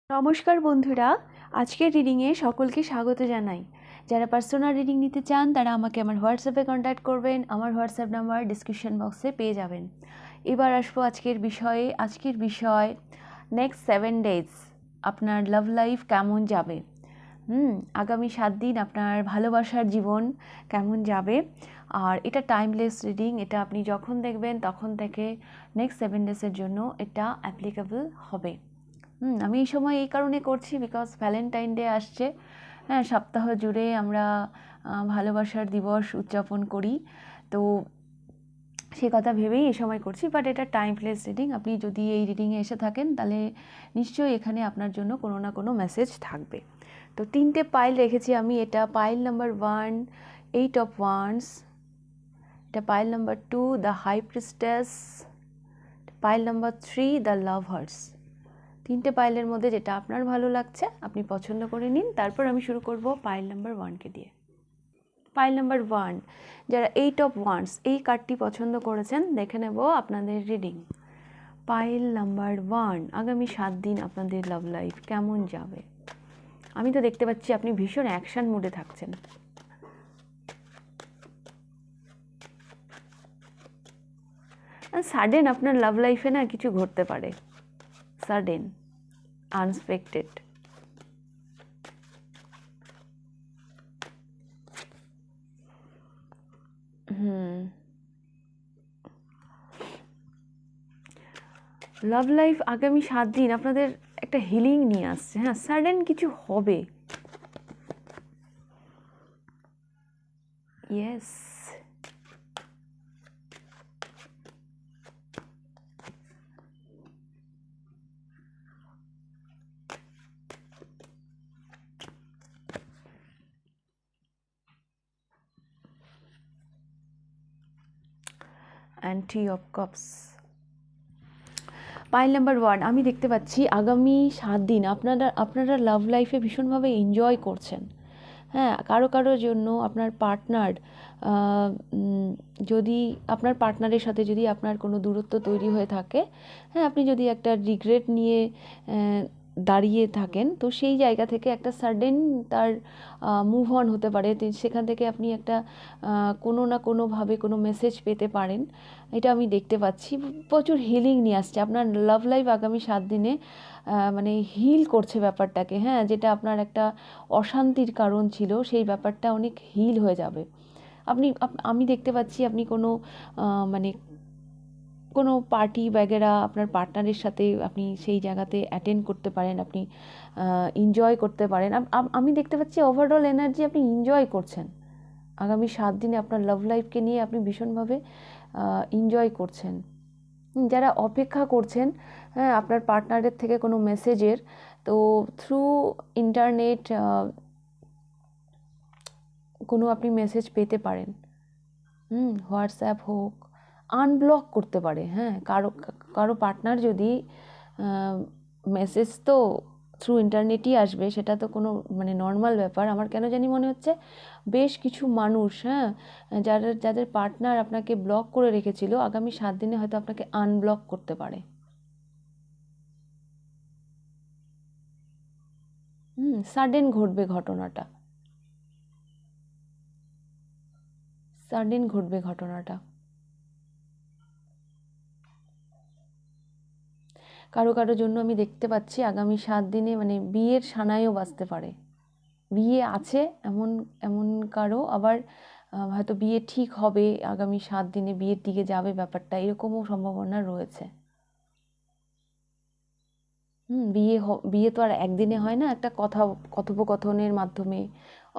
নমস্কার বন্ধুরা, আজকের রিডিংয়ে সকলকে স্বাগত জানাই। যারা পার্সোনাল রিডিং নিতে চান তারা আমাকে আমার হোয়াটসঅ্যাপে কন্ট্যাক্ট করবেন। আমার হোয়াটসঅ্যাপ নাম্বার ডিসক্রিপশন বক্সে পেয়ে যাবেন। এবার আসবো আজকের বিষয়ে। আজকের বিষয় নেক্সট 7 ডেজ আপনার লাভ লাইফ কেমন যাবে। আগামী 7 দিন আপনার ভালোবাসার জীবন কেমন যাবে। আর এটা টাইমলেস রিডিং, এটা আপনি যখন দেখবেন তখন থেকে নেক্সট 7 ডেজের জন্য এটা অ্যাপ্লিকেবল হবে। আমি এই সময় এই কারণে করছি বিকজ ভ্যালেন্টাইন ডে আসছে। হ্যাঁ, সপ্তাহ জুড়ে আমরা ভালোবাসার দিবস উদযাপন করি, তো সে কথা ভেবেই এই সময় করছি। বাট এটা টাইমলেস রিডিং, আপনি যদি এই রিডিংয়ে এসে থাকেন তাহলে নিশ্চয়ই এখানে আপনার জন্য কোনো না কোনো মেসেজ থাকবে। তো 3টে পাইল রেখেছি আমি। এটা পাইল নাম্বার 1 8 অফ ওয়ান্ডস, এটা pile number 2 the high priestess, pile number 3 the lovers. 3টে পাইলের মধ্যে যেটা আপনার ভালো লাগছে আপনি পছন্দ করে নিন। তারপর আমি শুরু করব পাইল নাম্বার 1কে দিয়ে। পাইল নাম্বার 1, যারা 8 অফ ওয়ান্ডস এই কার্ডটি পছন্দ করেছেন দেখে নেব আপনাদের রিডিং। পাইল নাম্বার 1, আগামী 7 দিন আপনাদের লাভ লাইফ কেমন যাবে। আমি তো দেখতে পাচ্ছি আপনি ভীষণ অ্যাকশন মুডে থাকছেন। সাডেন আপনার লাভ লাইফে না কিছু ঘটতে পারে, সাডেন, আনএক্সপেক্টেড। লাভ লাইফ আগামী 7 দিন আপনাদের একটা হিলিং নিয়ে আসছে। হ্যাঁ, সাডেন কিছু হবে। Yes, and 3 of cups. Pile number 1, আমি দেখতে পাচ্ছি আগামী 7 দিন আপনারা লাভ লাইফে ভীষণভাবে এনজয় করছেন। হ্যাঁ, কারো জন্য আপনার পার্টনার, যদি আপনার পার্টনারের সাথে যদি আপনার কোনো দূরত্ব তৈরি হয়ে থাকে, হ্যাঁ, আপনি যদি একটা রিগ্রেট নিয়ে দাঁড়িয়ে থাকেন, তো সেই জায়গা থেকে একটা সাডেন তার মুভ অন হতে পারে। সেখান থেকে আপনি একটা কোনো না কোনোভাবে কোনো মেসেজ পেতে পারেন। এটা আমি দেখতে পাচ্ছি। প্রচুর হিলিং নিয়ে আসছে আপনার লাভ লাইফ আগামী 7 দিনে। মানে হিল করছে ব্যাপারটাকে। হ্যাঁ, যেটা আপনার একটা অশান্তির কারণ ছিল সেই ব্যাপারটা অনেক হিল হয়ে যাবে। আমি দেখতে পাচ্ছি আপনি কোনো মানে কোনো পার্টি বাগেরা আপনার পার্টনারের সাথে আপনি সেই জায়গাতে অ্যাটেন্ড করতে পারেন, আপনি এনজয় করতে পারেন। আমি দেখতে পাচ্ছি ওভারঅল এনার্জি আপনি এনজয় করছেন। আগামী 7 দিনে আপনার লাভ লাইফকে নিয়ে আপনি ভীষণভাবে এনজয় করছেন। যারা অপেক্ষা করছেন, হ্যাঁ, আপনার পার্টনারের থেকে কোনো মেসেজের, তো থ্রু ইন্টারনেট কোনো আপনি মেসেজ পেতে পারেন। হোয়াটসঅ্যাপ হোক, আনব্লক করতে পারে। হ্যাঁ, কারো পার্টনার যদি মেসেজ তো থ্রু ইন্টারনেটই আসবে, সেটা তো কোনো মানে নর্মাল ব্যাপার। আমার কেন জানি মনে হচ্ছে বেশ কিছু মানুষ, হ্যাঁ, যাদের পার্টনার আপনাকে ব্লক করে রেখেছিল, আগামী 7 দিনে হয়তো আপনাকে আনব্লক করতে পারে। সাডেন ঘটবে ঘটনাটা, সাডেন ঘটবে ঘটনাটা। কারো জন্য আমি দেখতে পাচ্ছি আগামী 7 দিনে মানে বিয়ের সানাইও বাজতে পারে। বিয়ে আছে এমন এমন কারো, আবার হয়তো বিয়ে ঠিক হবে আগামী 7 দিনে, বিয়ের দিকে যাবে ব্যাপারটা, এরকমও সম্ভাবনা রয়েছে। বিয়ে তো আর একদিনে হয় না, একটা কথোপকথনের মাধ্যমে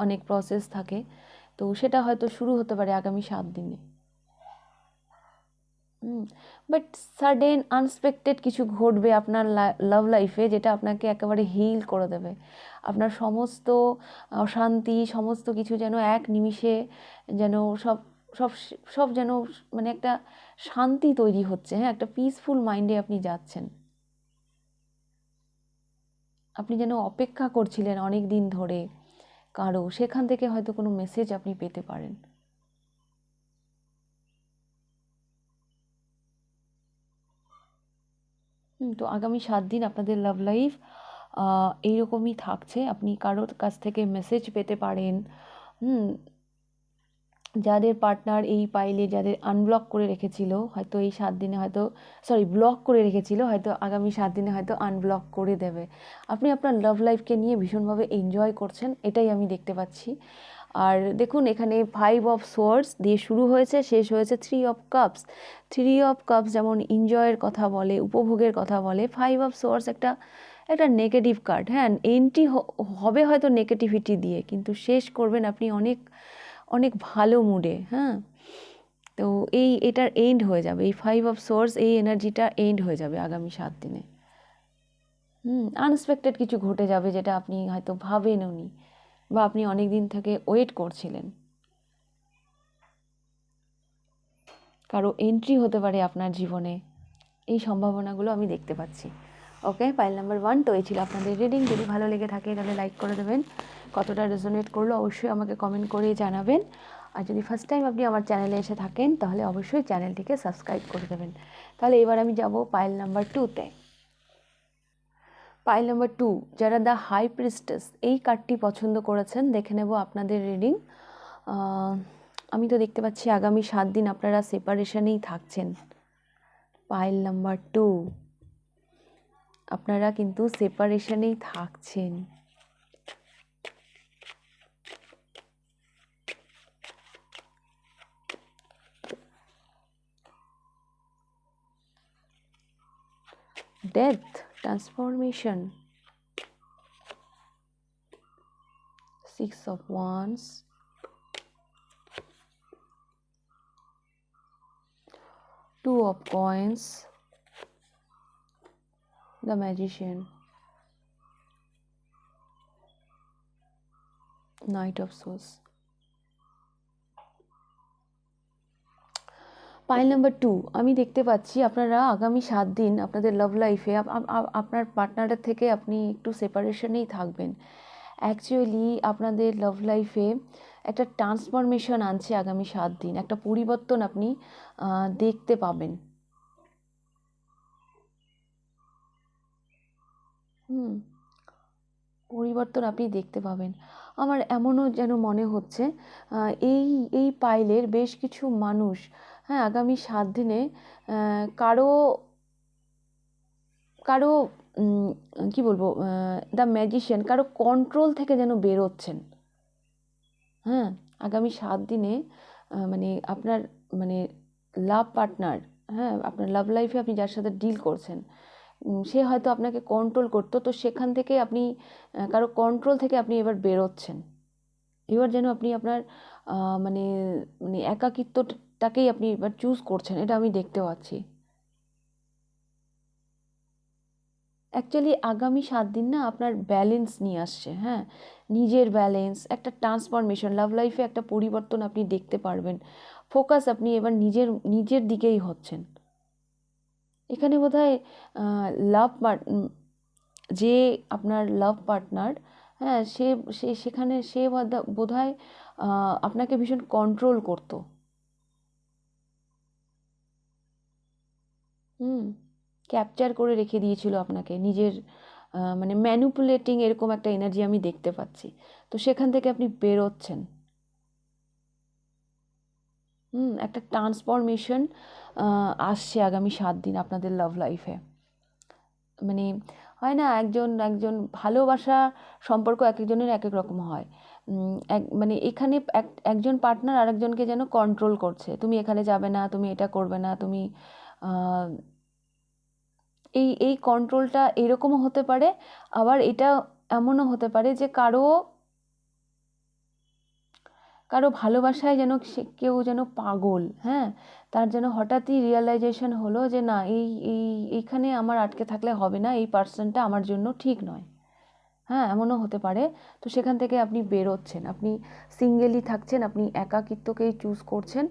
অনেক প্রসেস থাকে। তো সেটা হয়তো শুরু হতে পারে আগামী 7 দিনে। বাট সাডেন আনএক্সপেক্টেড কিছু ঘটবে আপনার লাভ লাইফে, যেটা আপনাকে একেবারে হিল করে দেবে। আপনার সমস্ত অশান্তি, সমস্ত কিছু যেন এক নিমিষে যেন সব সব সব যেন মানে একটা শান্তি তৈরি হচ্ছে। হ্যাঁ, একটা পিসফুল মাইন্ডে আপনি যাচ্ছেন। আপনি যেন অপেক্ষা করছিলেন অনেক দিন ধরে কারো, সেখান থেকে হয়তো কোনো মেসেজ আপনি পেতে পারেন। তো আগামী 7 দিন আপনাদের লাভ লাইফ এইরকমই থাকছে। আপনি কারোর কাছ থেকে মেসেজ পেতে পারেন। যাদের পার্টনার এই পাইলে যাদের আনব্লক করে রেখেছিল হয়তো এই 7 দিনে হয়তো ব্লক করে রেখেছিল, হয়তো আগামী 7 দিনে হয়তো আনব্লক করে দেবে। আপনি আপনার লাভ লাইফকে নিয়ে ভীষণভাবে এনজয় করছেন, এটাই আমি দেখতে পাচ্ছি। আর দেখুন এখানে 5 অফ সোয়ার্ডস দিয়ে শুরু হয়েছে, শেষ হয়েছে 3 অফ কাপস। 3 অফ কাপস যেমন এনজয়ের কথা বলে, উপভোগের কথা বলে, 5 অফ সোয়ার্ডস একটা নেগেটিভ কার্ড। হ্যাঁ, এন্ট্রি হবে হয়তো নেগেটিভিটি দিয়ে, কিন্তু শেষ করবেন আপনি অনেক অনেক ভালো মুডে। হ্যাঁ, তো এটার এন্ড হয়ে যাবে, এই 5 অফ সোর্স, এই এনার্জিটা এন্ড হয়ে যাবে আগামী 7 দিনে। আনএক্সপেক্টেড কিছু ঘটে যাবে যেটা আপনি হয়তো ভাবেনওনি বা আপনি অনেক দিন থেকে ওয়েট করছিলেন। কারো এন্ট্রি হতে পারে আপনার জীবনে, এই সম্ভাবনাগুলো আমি দেখতে পাচ্ছি। ওকে, পাইল নাম্বার 1। তো এই ছিল আপনাদের রিডিং। যদি ভালো লেগে থাকে তাহলে লাইক করে দেবেন। কতটা রেজোনেট করলো অবশ্যই আমাকে কমেন্ট করে জানাবেন। আর যদি ফার্স্ট টাইম আপনি আমার চ্যানেলে এসে থাকেন তাহলে অবশ্যই চ্যানেলটিকে সাবস্ক্রাইব করে দেবেন। তাহলে এবার আমি যাব পাইল নাম্বার 2তে। পাইল নাম্বার 2, যারা দ্য হাই প্রিস্টেস এই কার্ডটি পছন্দ করেছেন, দেখে নেব আপনাদের রিডিং। আমি তো দেখতে পাচ্ছি আগামী 7 দিন আপনারা সেপারেশনেই থাকছেন। পাইল নাম্বার 2, আপনারা কিন্তু সেপারেশনেই থাকছেন। Death, transformation, 6 of Wands, 2 of Coins, the Magician, Knight of Swords. Pile number 2, আমি দেখতে পাচ্ছি আপনারা আগামী 7 দিন আপনাদের লাভ লাইফে আপনার পার্টনারের থেকে আপনি একটু সেপারেশনেই থাকবেন। অ্যাকচুয়ালি আপনাদের লাভ লাইফে একটা ট্রান্সফরমেশন আনছে আগামী 7 দিন, একটা পরিবর্তন আপনি দেখতে পাবেন। পরিবর্তন আপনি দেখতে পাবেন। আমার এমনও যেন মনে হচ্ছে এই পাইলের বেশ কিছু মানুষ, হ্যাঁ, আগামী 7 দিনে কারো কারো কি বলবো, দ্য ম্যাজিশিয়ান, কারো কন্ট্রোল থেকে যেন বেরোচ্ছেন। হ্যাঁ, আগামী 7 দিনে মানে আপনার লাভ পার্টনার, হ্যাঁ, আপনার লাভ লাইফে আপনি যার সাথে ডিল করছেন সে হয়তো আপনাকে কন্ট্রোল করতো, তো সেখান থেকে আপনি কারো কন্ট্রোল থেকে আপনি এবার বেরোচ্ছেন। এবার যেন আপনি আপনার মানে একাকিত্বটাকেই আপনি এবার চুজ করছেন, এটা আমি দেখতে পাচ্ছি। অ্যাকচুয়ালি আগামী 7 দিন না আপনার ব্যালেন্স নিয়ে আসছে। হ্যাঁ, নিজের ব্যালেন্স, একটা ট্রান্সফরমেশন, লাভ লাইফে একটা পরিবর্তন আপনি দেখতে পারবেন। ফোকাস আপনি এবার নিজের দিকেই হচ্ছেন। এখানে বোধহয় লাভ যে আপনার লাভ পার্টনার, হ্যাঁ, সেখানে সে বোধহয় আপনাকে ভীষণ কন্ট্রোল করতো। ক্যাপচার করে রেখে দিয়েছিল আপনাকে নিজের, ম্যানিপুলেটিং, এরকম একটা এনার্জি আমি দেখতে পাচ্ছি। তো সেখান থেকে আপনি বেরোচ্ছেন। একটা ট্রান্সফরমেশন আসছে আগামী 7 দিন আপনাদের লাভ লাইফে। মানে হয় না, একজন ভালোবাসা সম্পর্ক এক একজনের এক এক রকম হয়। এখানে একজন পার্টনার আরেকজনকে যেন কন্ট্রোল করছে, তুমি এখানে যাবে না, তুমি এটা করবে না, তুমি এই কন্ট্রোলটা এরকমও হতে পারে। আবার এটা এমনও হতে পারে যে কারো ভালোবাসায় যেন কেউ যেন পাগল। হ্যাঁ, তার যেন হঠাৎই রিয়েলাইজেশন হলো যে না, এইখানে আমার আটকে থাকলে হবে না, এই পার্সনটা আমার জন্য ঠিক নয়। হ্যাঁ, এমনও হতে পারে। তো সেখান থেকে আপনি বেরোচ্ছেন, আপনি সিঙ্গেলি থাকছেন, আপনি একাকিত্বকেই চুজ করছেন।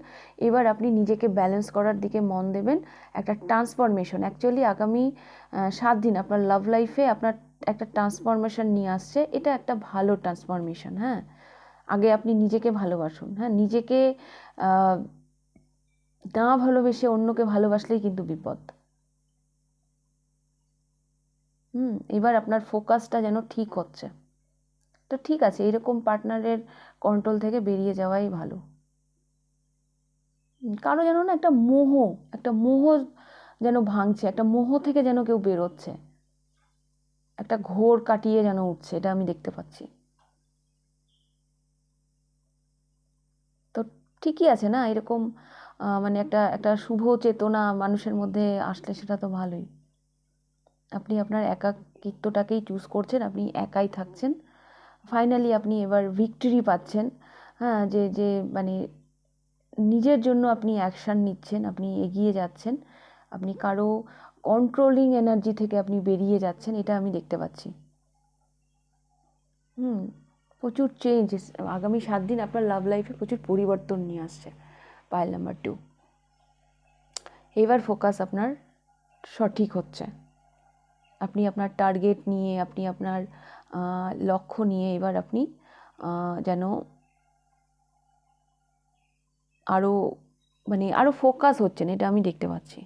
এবার আপনি নিজেকে ব্যালেন্স করার দিকে মন দেবেন। একটা ট্রান্সফরমেশন অ্যাকচুয়ালি আগামী 7 দিন আপনার লাভ লাইফে আপনার একটা ট্রান্সফরমেশন নিয়ে আসছে। এটা একটা ভালো ট্রান্সফরমেশন। হ্যাঁ, আগে আপনি নিজেকে ভালোবাসুন। হ্যাঁ, নিজেকে না ভালোবেসে অন্যকে ভালোবাসলেই কিন্তু বিপদ। এবার আপনার ফোকাসটা যেন ঠিক হচ্ছে। তো ঠিক আছে, এরকম পার্টনারের কন্ট্রোল থেকে বেরিয়ে যাওয়াই ভালো। কারো যেন না একটা মোহ যেন ভাঙছে, একটা মোহ থেকে যেন কেউ বেরোচ্ছে, একটা ঘোর কাটিয়ে যেন উঠছে, এটা আমি দেখতে পাচ্ছি। তো ঠিকই আছে না, এরকম মানে একটা একটা শুভ চেতনা মানুষের মধ্যে আসলে সেটা তো ভালোই। আপনি আপনার একাকিত্বটাকেই চুজ করছেন, আপনি একাই থাকছেন। ফাইনালি আপনি এবার ভিক্টরি পাচ্ছেন। হ্যাঁ, যে যে মানে নিজের জন্য আপনি অ্যাকশান নিচ্ছেন, আপনি এগিয়ে যাচ্ছেন, আপনি কারো কন্ট্রোলিং এনার্জি থেকে আপনি বেরিয়ে যাচ্ছেন, এটা আমি দেখতে পাচ্ছি। প্রচুর চেঞ্জ আগামী 7 দিন আপনার লাভ লাইফে প্রচুর পরিবর্তন নিয়ে আসছে। পাইল নাম্বার 2, এবার ফোকাস আপনার সঠিক হচ্ছে। আপনি আপনার টার্গেট নিয়ে, আপনি আপনার লক্ষ্য নিয়ে এবার আপনি যেন আরও আরও ফোকাস হচ্ছেন, এটা আমি দেখতে পাচ্ছি।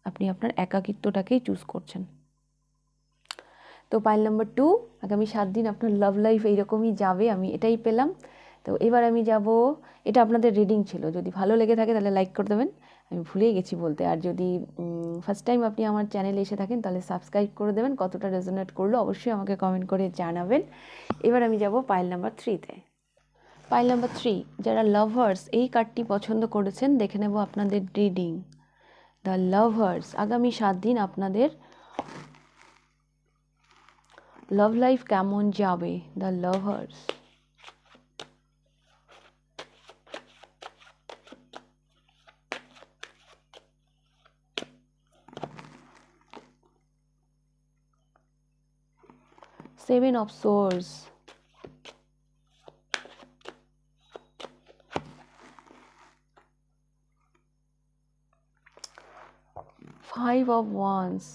আপনি আপনার একাকিত্বটাকেই চুজ করছেন। তো পাইল নাম্বার 2, আগামী 7 দিন আপনার লাভ লাইফ এইরকমই যাবে, আমি এটাই পেলাম। তো এবার আমি যাব, এটা আপনাদের রিডিং ছিল, যদি ভালো লেগে থাকে তাহলে লাইক করে দেবেন, আমি ভুলেই গেছি বলতে। আর যদি ফার্স্ট টাইম আপনি আমার চ্যানেলে এসে থাকেন তাহলে সাবস্ক্রাইব করে দেবেন। কতটা রেজোনেট করলো অবশ্যই আমাকে কমেন্ট করে জানাবেন। এবার আমি যাব পাইল নাম্বার 3-তে। পাইল নাম্বার 3, যারা লাভার্স এই কার্ডটি পছন্দ করেছেন, দেখে নেব আপনাদের রিডিং। দ্য লাভার্স, আগামী 7 দিন আপনাদের লাভ লাইফ কেমন যাবে। The lovers, Seven of Swords, Five of Wands,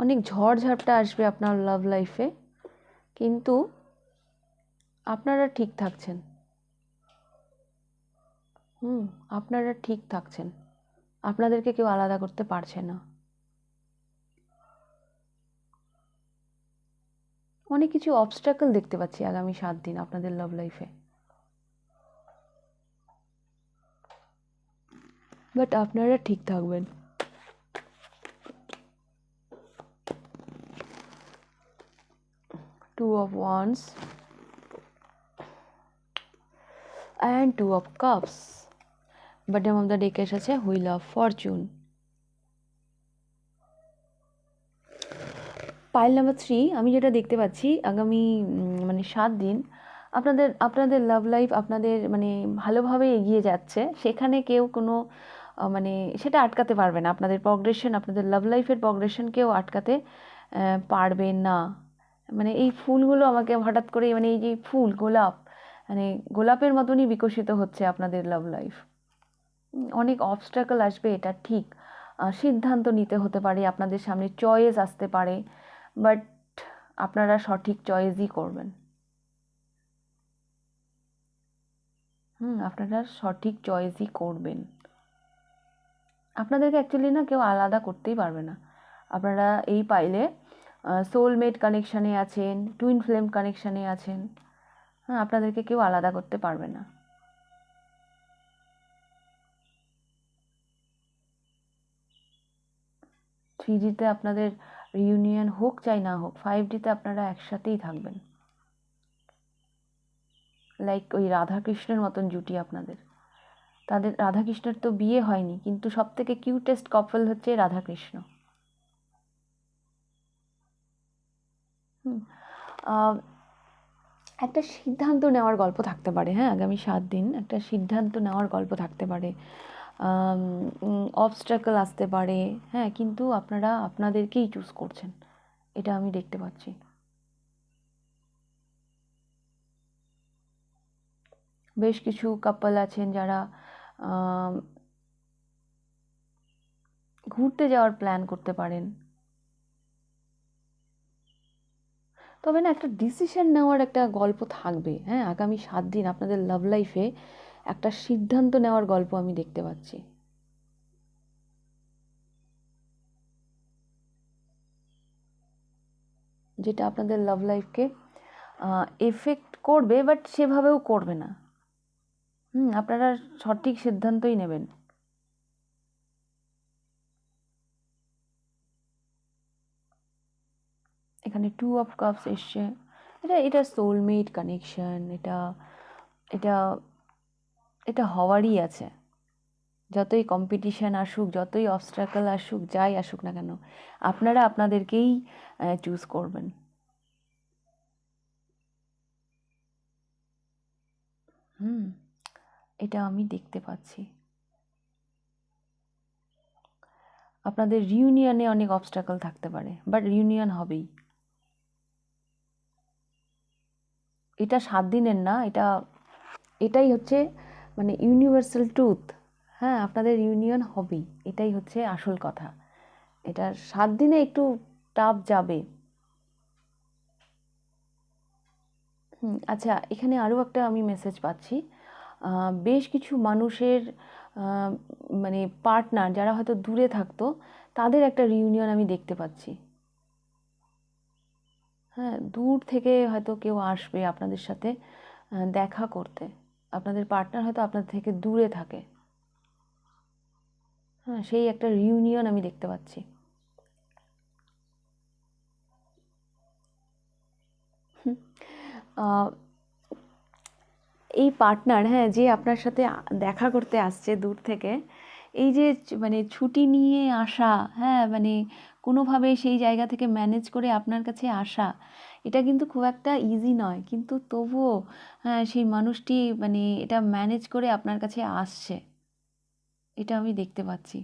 অনেক ঝড়ঝাপটা আসবে আপনার লাভ লাইফে, কিন্তু আপনারা ঠিক থাকছেন। আপনারা ঠিক থাকছেন, আপনাদেরকে কেউ আলাদা করতে পারছে না। অনেক কিছু অবস্ট্রাকল দেখতে পাচ্ছি আগামী 7 দিন আপনাদের লাভ লাইফে, বাট আপনারা ঠিক থাকবেন। Two of Wands and Two of Cups, bottom of the deck এসেছে Wheel of Fortune। Pile number 3, আমি যেটা দেখতে পাচ্ছি আগামী 7 দিন আপনাদের লাভ লাইফ আপনাদের ভালোভাবে এগিয়ে যাচ্ছে, সেখানে কেউ কোনো সেটা আটকাতে পারবে না। আপনাদের প্রগ্রেশন, আপনাদের লাভ লাইফের প্রগ্রেশন কেউ আটকাতে পারবে না। এই ফুলগুলো আমাকে হঠাৎ করে এই যে ফুল গোলাপ, গোলাপের মতনই বিকশিত হচ্ছে আপনাদের লাভ লাইফ। অনেক অবস্ট্রাকল আসবে, এটা ঠিক। সিদ্ধান্ত নিতে হতে পারে, আপনাদের সামনে চয়েস আসতে পারে, বাট আপনারা সঠিক চয়েসই করবেন। আপনারা সঠিক চয়েসই করবেন। আপনাদেরকে অ্যাকচুয়ালি না কেউ আলাদা করতেই পারবে না। আপনারা এই পাইলে সোলমেট কানেকশানে আছেন, টুইন ফ্লেম কানেকশানে আছেন। আপনাদেরকে কেউ আলাদা করতে পারবে না। থ্রিডিতে আপনাদের রিউনিয়ন হোক চাই না হোক, 5Dতে আপনারা একসাথেই থাকবেন, লাইক ওই রাধাকৃষ্ণের মতন জুটি আপনাদের। তাদের রাধাকৃষ্ণের তো বিয়ে হয়নি, কিন্তু সব থেকে কিউটেস্ট কাপল হচ্ছে রাধাকৃষ্ণ। একটা সিদ্ধান্ত নেওয়ার গল্প থাকতে পারে, হ্যাঁ, আগামী 7 দিন একটা সিদ্ধান্ত নেওয়ার গল্প থাকতে পারে, অবস্ট্রাকল আসতে পারে, হ্যাঁ, কিন্তু আপনারা আপনাদেরকেই চুজ করছেন, এটা আমি দেখতে পাচ্ছি। বেশ কিছু কাপল আছেন যারা ঘুরতে যাওয়ার প্ল্যান করতে পারেন, তবে না একটা ডিসিশন নেওয়ার একটা গল্প থাকবে। হ্যাঁ, আগামী 7 দিন আপনাদের লাভ লাইফে একটা সিদ্ধান্ত নেওয়ার গল্প আমি দেখতে পাচ্ছি। যেটা আপনাদের লাভ লাইফকে এফেক্ট করবে, বাট সেভাবেও করবে না। আপনারা সঠিক সিদ্ধান্তই নেবেন। এখানে 2 অফ কাপস এসছে। এটা সোলমেট কানেকশন, এটা এটা হওয়ারই আছে। যতই কম্পিটিশান আসুক, যতই অবস্ট্রাকল আসুক, যাই আসুক না কেন, আপনারা আপনাদেরকেই চুজ করবেন। এটা আমি দেখতে পাচ্ছি। আপনাদের রিউনিয়নে অনেক অবস্ট্রাকল থাকতে পারে, বাট রিউনিয়ন হবেই। এটা 7 দিনের না, এটাই হচ্ছে মানে ইউনিভার্সাল ট্রুথ। হ্যাঁ, আপনাদের ইউনিয়ন হবেই, এটাই হচ্ছে আসল কথা। এটা 7 দিনে একটু টাফ যাবে। আচ্ছা, এখানে আরও একটা আমি মেসেজ পাচ্ছি। বেশ কিছু মানুষের মানে পার্টনার যারা হয়তো দূরে থাকতো, তাদের একটা রিউনিয়ন আমি দেখতে পাচ্ছি। হ্যাঁ, দূর থেকে হয়তো কেউ আসবে আপনাদের সাথে দেখা করতে। আপনাদের পার্টনার হয়তো আপনাদের থেকে দূরে থাকে। হ্যাঁ, সেই একটা রিউনিয়ন আমি দেখতে পাচ্ছি। এই পার্টনার, হ্যাঁ, যে আপনার সাথে দেখা করতে আসছে দূর থেকে, এই যে মানে ছুটি নিয়ে আসা, হ্যাঁ, মানে কোনোভাবে সেই জায়গা থেকে ম্যানেজ করে আপনার কাছে আসা, এটা কিন্তু খুব একটা ইজি নয়, কিন্তু তবুও হ্যাঁ, সেই মানুষটি মানে এটা ম্যানেজ করে আপনার কাছে আসছে, এটা আমি দেখতে পাচ্ছি।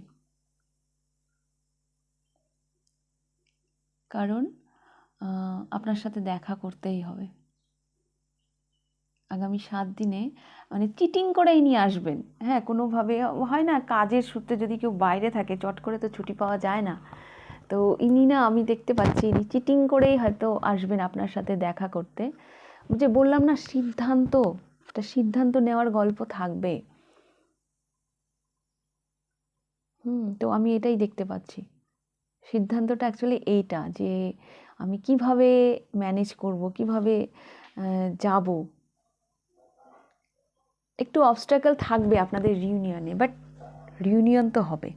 কারণ আপনার সাথে দেখা করতেই হবে আগামী 7 দিনে। মানে চিটিং করেই নিয়ে আসবেন। হ্যাঁ, কোনোভাবে হয় না, কাজের সূত্রে যদি কেউ বাইরে থাকে, চট করে তো ছুটি পাওয়া যায় না। তো ইনি না, আমি দেখতে পাচ্ছি ইনি চিটিং করেই হয়তো আসবেন আপনার সাথে দেখা করতে। যে বললাম না, সিদ্ধান্ত নেওয়ার গল্প থাকবে। তো আমি এটাই দেখতে পাচ্ছি। সিদ্ধান্তটা অ্যাকচুয়ালি এইটা, যে আমি কিভাবে ম্যানেজ করব, কিভাবে যাব। একটু অবস্ট্রাকল থাকবে আপনাদের রিউনিয়নে, বাট রিউনিয়ন তো হবে।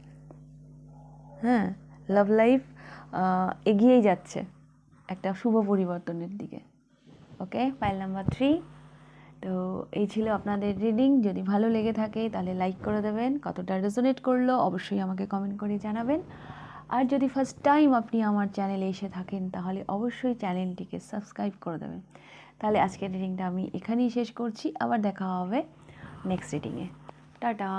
হ্যাঁ, লাভ লাইফ এগিয়েই যাচ্ছে একটা শুভ পরিবর্তনের দিকে। ওকে, ফাইল নাম্বার 3। তো এই ছিল আপনাদের রিডিং। যদি ভালো লেগে থাকে তাহলে লাইক করে দেবেন। কতটা রেজোনেট করলো অবশ্যই আমাকে কমেন্ট করে জানাবেন। আর যদি ফার্স্ট টাইম আপনি আমার চ্যানেলে এসে থাকেন তাহলে অবশ্যই চ্যানেলটিকে সাবস্ক্রাইব করে দেবেন। তাহলে আজকের রিডিংটা আমি এখানেই শেষ করছি। আবার দেখা হবে নেক্সট রিডিংয়ে। টাটা।